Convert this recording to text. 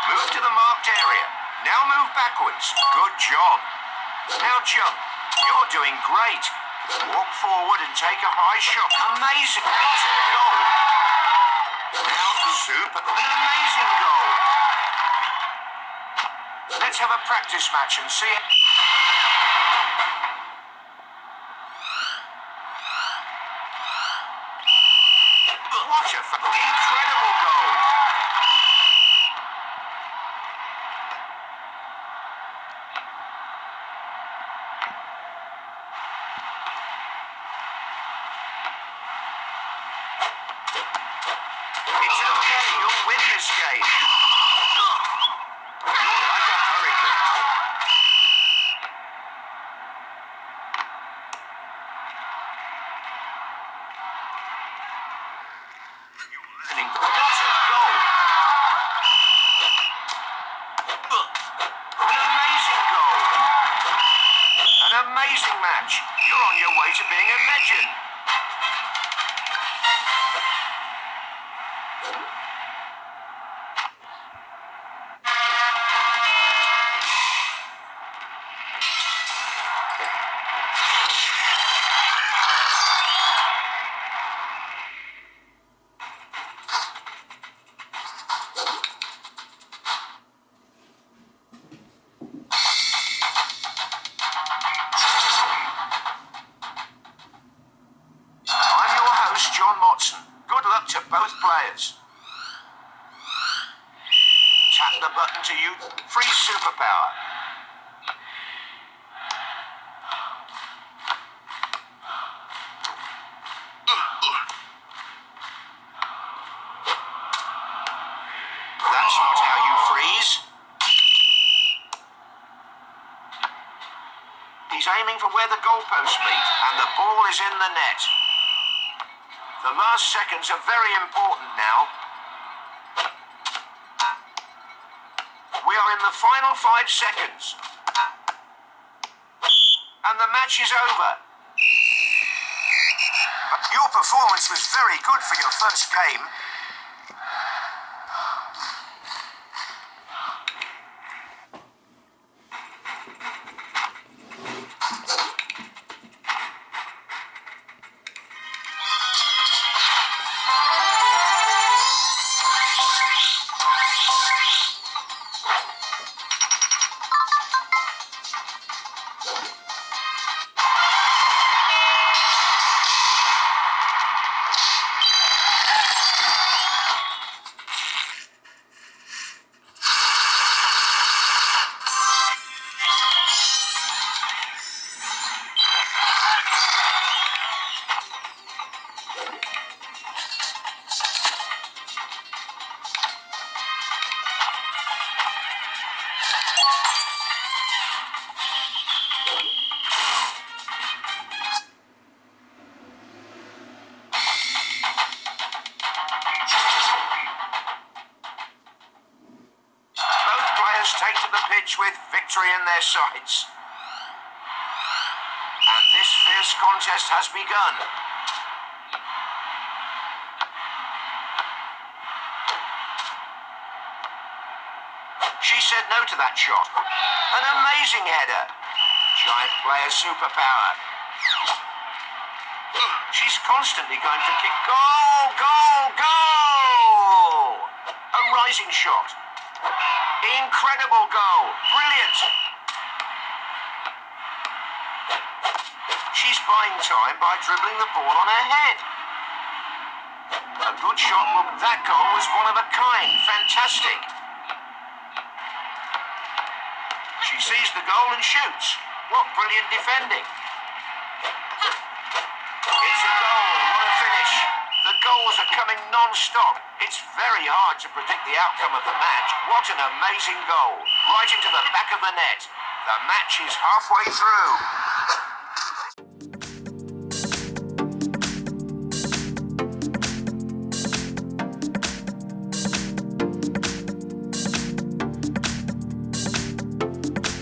Move to the marked area. Now move backwards. Good job. Now jump. You're doing great. Walk forward and take a high shot. Amazing. What a goal. Now super. An amazing goal. Let's have a practice match and see it. What a incredible goal. It's okay, you'll win this game. You're like a hurricane. What a goal. An amazing goal. An amazing match. You're on your way to being a legend. To both players. Tap the button to use free superpower. That's not how you freeze. He's aiming for where the goalposts meet, and the ball is in the net. The last seconds are very important now. We are in the final 5 seconds. And the match is over. Your performance was very good for your first game. Take to the pitch with victory in their sights. And this fierce contest has begun. She said no to that shot. An amazing header. Giant player superpower. She's constantly going for kick. Goal! Goal! Goal! A rising shot. Incredible goal. Brilliant. She's buying time by dribbling the ball on her head. A good shot. That goal was one of a kind. Fantastic. She sees the goal and shoots. What brilliant defending. It's a goal. What a finish. The goal Goals are coming non-stop. It's very hard to predict the outcome of the match. What an amazing goal. Right into the back of the net. The match is halfway through.